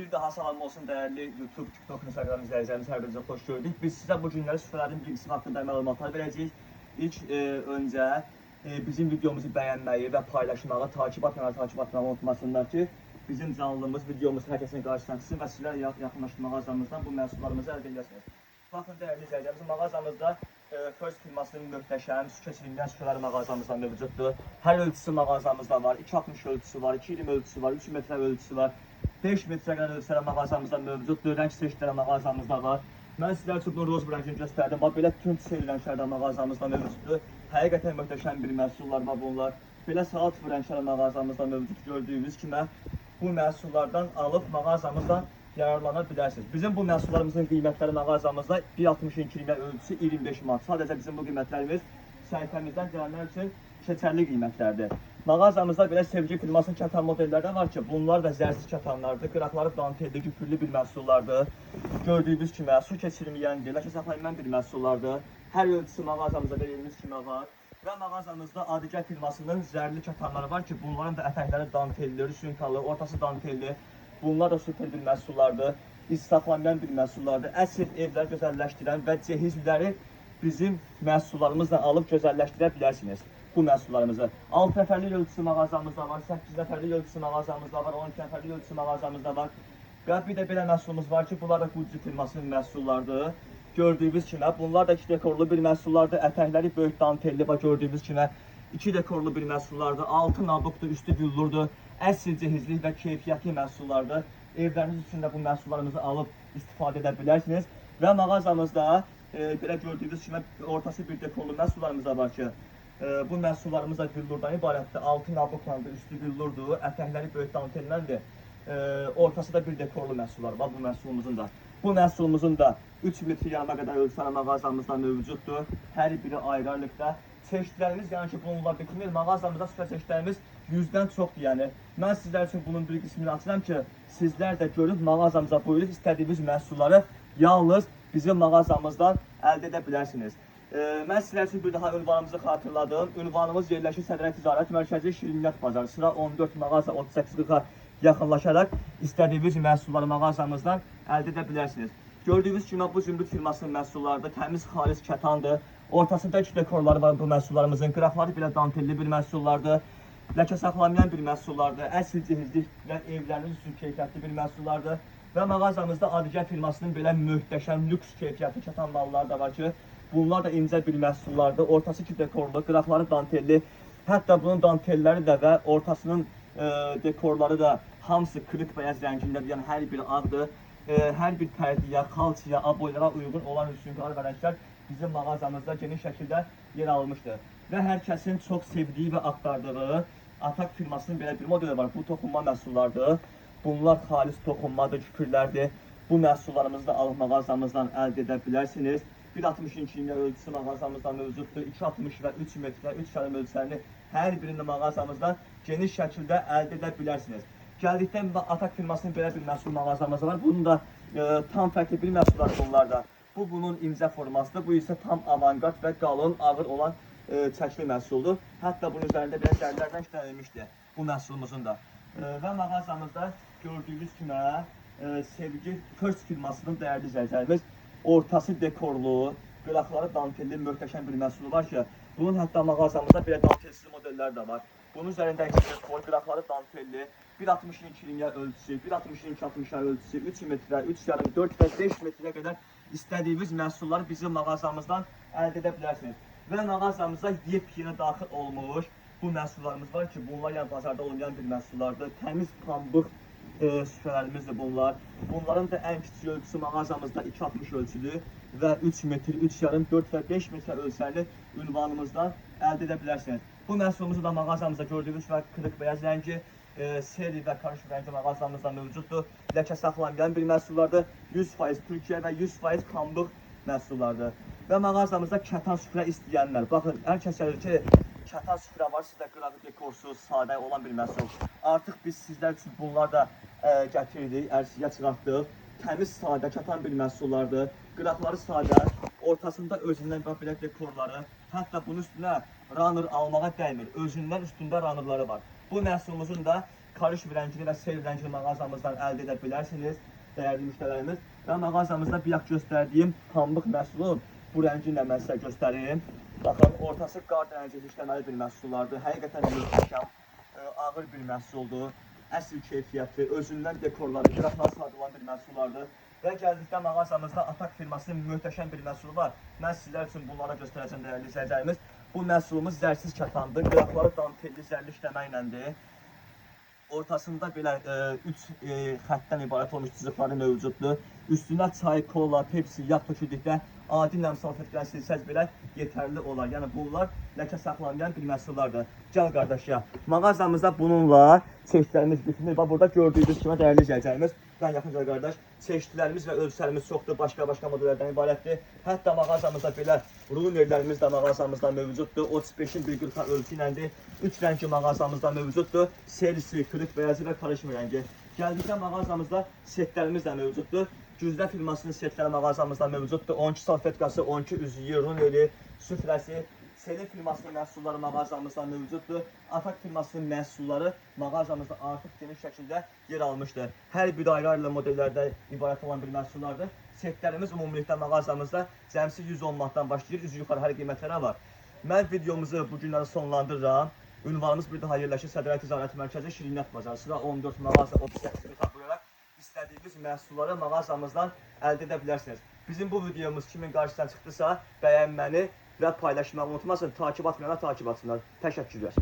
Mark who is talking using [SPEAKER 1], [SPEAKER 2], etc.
[SPEAKER 1] Bir daha salam olsun değerli YouTube, TikTok, Instagram izleyicilerimiz, her birinize hoş gördük. Biz size bu günləri süfrələrin bilgisi haqqında məlumatlar verəcəyik. İlk öncə bizim videomuzu bəyənməyi və paylaşmağı, takip etməyi unutmasınlar ki, bizim canlılığımız, videomuz hər kəsin qarşısına çıxsın və sizlər yaxınlaşma mağazamızdan bu məhsullarımızı əldə edəsiniz. Baxın değerli izleyicilerimiz, mağazamızda First firmasının möhtəşəm su keçirilməyən süfrələr mağazamızda mövcuddur. Hər ölçüsü mağazamızda var. 2.60 ölçüsü var, 2.20 ölçüsü var, 3 metre ölçüsü var. 5 metrə qədər ölçüləri mağazamızda mövcuddur. Rəng seçkiləri mağazamızda var. Mən sizlər üçün bunu roz rəngini göstərdim. Bax, belə tünd seyir rənglərdə mağazamızda mövcuddur. Həqiqətən möhtəşəm bir məhsullar var bunlar. Belə saat rəngləri mağazamızda mövcud gördüyünüz kimi bu məhsullardan alıb mağazamızdan yararlana bilərsiniz. Bizim bu məhsullarımızın qiymətləri mağazamızda 1.62 ölçüsü 25 manat. Sadəcə bizim bu qiymətlərimiz səhifəmizdən gələnlər üçün keçərli qiymətlərdir. Mağazamızda belə sevgi firmasının kətan modelləri var ki, bunlar da zərsiz kətanlardır. Qıraqları dantelli, küpürlü bir məhsullardır. Gördüyünüz kimi su keçirməyəndir, ləkə saxlayan bir məhsullardır. Hər ölçüsü mağazamızda verilmiş kimi var. Və mağazamızda Adigər firmasının zərli kətanları var ki, bunların da ətəkləri dantelli, rüsünkalı, ortası dantelli. Bunlar da süper bir məhsullardır. İz saxlamayan bir məhsullardır. Əsl evləri gözəlləşdirən və cehizləri bizim məhsullarımızla alıb gözəlləşdirə bilərsiniz. Bu məhsullarımızı 6 nəfərlik ölçüsü mağazamızda var, 8 nəfərlik ölçüsü mağazamızda var, 12 nəfərlik ölçüsü mağazamızda var. Və bir də belə məhsulumuz var ki, bunlar da Gucci firmasının məhsullardır. Gördüyünüz kimi, bunlar da 2 dekorlu bir məhsullardır. Ətəkləri böyük dantelli, bax gördüyünüz kimi 2 dekorlu bir məhsullardır. Altı nabukdur, üstü güllurdur. Əsl cehizlik və keyfiyyətli məhsullardır. Evləriniz üçün də bu məhsullarımızı alıb istifadə edə bilərsiniz. Və mağazamızda belə gördüyünüz kimi ortası bir dekorlu məhsullarımız da var ki, bu məhsullarımız da güllurdan ibarətdir. Altı nabuklandır, üstü güllurdur. Ətəkləri böyük dantellərdir. Ortası da bir dekorlu məhsullar var bu məhsulumuzun da. Bu məhsulumuzun da 3 metr yarıma qədər ölçüləri mağazamızda mövcuddur. Hər biri ayrı-ayrılıqda. Çeşidlərimiz, yəni ki, bununla bitinir. Mağazamızda süfrə çeşidlərimiz 100-dən çoxdur, yəni. Mən sizlər üçün bunun bir qismini açıram ki, sizlər də görüb mağazamıza buyurub istədiyiniz məhsulları yalnız bizim mağazamızdan əldə edə bilərsiniz. Mən sizlər üçün bir daha ünvanımızı xatırladım. Ünvanımız yerləşir Sədrək Ticarət Mərkəzi Şirniyyat Bazarı. Sıra 14 mağaza 38-40-a yaxınlaşaraq istədiyiniz məhsulları mağazamızdan əldə edə bilərsiniz. Gördüyünüz kimi bu Zümrüd firmasının məhsullarıdır. Təmiz xalis kətandır. Ortasında 2 dekorları var bu məhsullarımızın. Qıraqları belə dantelli bir məhsullardır. Ləkə saxlamayan bir məhsullardır. Əsl cehizlik və evləriniz üçün keyfiyyətli bir məhsullardır. Və mağazamızda Adigər firmasının belə möhtəşəm, lüks keyfiyyətli kətan malları da var ki, bunlar da incə bir məhsullardır. Ortası 2 dekorlu, qıraqları dantelli. Hətta bunun dantelləri də və ortasının dekorları da hamısı kırık beyaz rəngindədir. Yəni hər biri ağdır. Hər bir pərdiyə, xalçaya, aboylara uyğun olan rüsünkalar və rənglər bizim mağazamızda geniş şəkildə yer almışdır. Və hər kəsin çox sevdiyi və axtardığı Atak firmasının belə bir modeli var. Bu toxunma məhsullardır. Bunlar xalis toxunmadır, küpürlərdir. Bu məhsullarımızı da alıb mağazamızdan əldə edə bilərsiniz. 1.62 ölçüsü mağazamızda mövcuddur. 2.60 və 3 metrə, 3 yarım ölçülərini hər birini mağazamızda geniş şəkildə əldə edə bilərsiniz. Gəldikdən Atak firmasının belə bir məhsul mağazamızda var. Bunun da tam fərqli bir məhsullar bunlarda. Bu bunun incə formasıdır. Bu isə tam avantgard və qalın, ağır olan çəkili məhsuldur. Hətta bunun üzərində belə zərlərdən işlənilmişdir bu məhsulumuzun da. Və mağazamızda gördüyünüz kimi Sevgi First firmasının dəyərli izləyicilərimiz ortası dekorlu, qıraqları dantelli, möhtəşəm bir məhsulu var ki, bunun hətta mağazamızda belə dantelsiz modellər də var. Bunun üzərində dekor, qıraqları dantelli, 1.62 ölçüsü, 1.62 ölçüsü, 3 metrə, 3 yarım, 4 və 5 metrə qədər istədiyiniz məhsulları bizim mağazamızdan əldə edə bilərsiniz. Və mağazamıza yepyeni daxil olmuş bu məhsullarımız var ki, bunlar yəni bazarda olmayan bir məhsullardır. Təmiz pambıq süfrələrimizdir bunlar. Bunların da ən kiçik ölçüsü mağazamızda 2.60 ölçülü və 3 metr, 3 yarım, 4 və 5 metrə ölçülərini ünvanımızdan əldə edə bilərsiniz. Bu məhsulumuzu da mağazamızda gördüyünüz və qırıq beyaz rəngi, seri və karışıq rəngi mağazamızda mövcuddur. Ləkə saxlamayan bir məhsullardır. 100% Türkiyə və 100% pambıq məhsullardır. Və mağazamızda kətan süfrə istəyənlər. Baxın, hər kəs gəlir ki, kətan süfrə var, sizdə qırağı dekorsuz, sadə olan bir məhsul. Artıq biz sizlər üçün bunlar da gətirdik, ərsiyə çıxartdıq. Təmiz, sadə, kətan bir məhsullardır. Qıraqları sadə, ortasında özündən və belə dekorları. Hətta bunun üstünə runner almağa dəymir. Özündən üstündə runnerları var. Bu məhsulumuzun da karış rəngini və sel rəngini mağazamızdan əldə edə bilərsiniz, dəyərli müştərilərimiz. Və mağazamızda bir yaxşı göstərdiyim pambıq məhsulun bu rəngi ilə mən sizə göstərim. Baxın, ortası qar dənəcə işləməli bir məhsullardır. Həqiqətən möhtəşəm, ağır bir məhsuldur. Əsl keyfiyyətli, özündən dekorları, qrafları sadılan bir məhsullardır. Və gəldikdə mağazamızda Atak firmasının möhtəşəm bir məhsulu var. Mən sizlər üçün bunlara göstərəcəm dəyərli izləyicilərimiz. Bu məhsulumuz zərsiz kətandır. Qrafları dantelli, zərli işləməklədir. Ortasında belə 3 xəttdən ibarət olmuş cızıqları mövcuddur. Üstünə çay, kola, pepsi, yağ töküldükdə adi nəm salfetklər silsəz belə yetərli olar. Yəni bunlar ləkə saxlamayan bir məhsullardır. Gəl qardaş ya, mağazamızda bununla çeşidlərimiz bütünür. Bax burada gördüyünüz kimi dəyərli izləyicilərimiz, mən yaxınca qardaş, çeşidlərimiz və ölçülərimiz çoxdur, başqa modellərdən ibarətdir. Hətta mağazamızda belə runerlərimiz də mağazamızda mövcuddur. 35-in 140 ölçü iləndir. 3 rəngi mağazamızda mövcuddur. Selsi, kırıq beyazı və karışım rəngi. Gəldikdə mağazamızda setlərimiz də mövcuddur. Güzdə firmasının setləri mağazamızda mövcuddur. 12 salfetkası, 12 üzüyü, runeri, süfrəsi. Selin firmasının məhsulları mağazamızda mövcuddur. Atak firmasının məhsulları mağazamızda artıq geniş şəkildə yer almışdır. Hər bir ayrı modellərdə ibarət olan bir məhsullardır. Setlərimiz ümumilikdə mağazamızda cəmsi 110 manatdan başlayır, üzü yuxarı hər qiymətlərə var. Mən videomuzu bu günləri sonlandırıram. Ünvanımız bir daha yerləşir Sədrəli Ticarət Mərkəzi Şirinət Bazarı. Sıra 14 mağaza 38 tapılaraq istədiyiniz məhsulları mağazamızdan əldə edə bilərsiniz. Bizim bu videomuz kimin qarşısına çıxdısa, bəyənməni və paylaşmağı unutmasın. Takip atmayanlar takip atsınlar. Təşəkkürlər.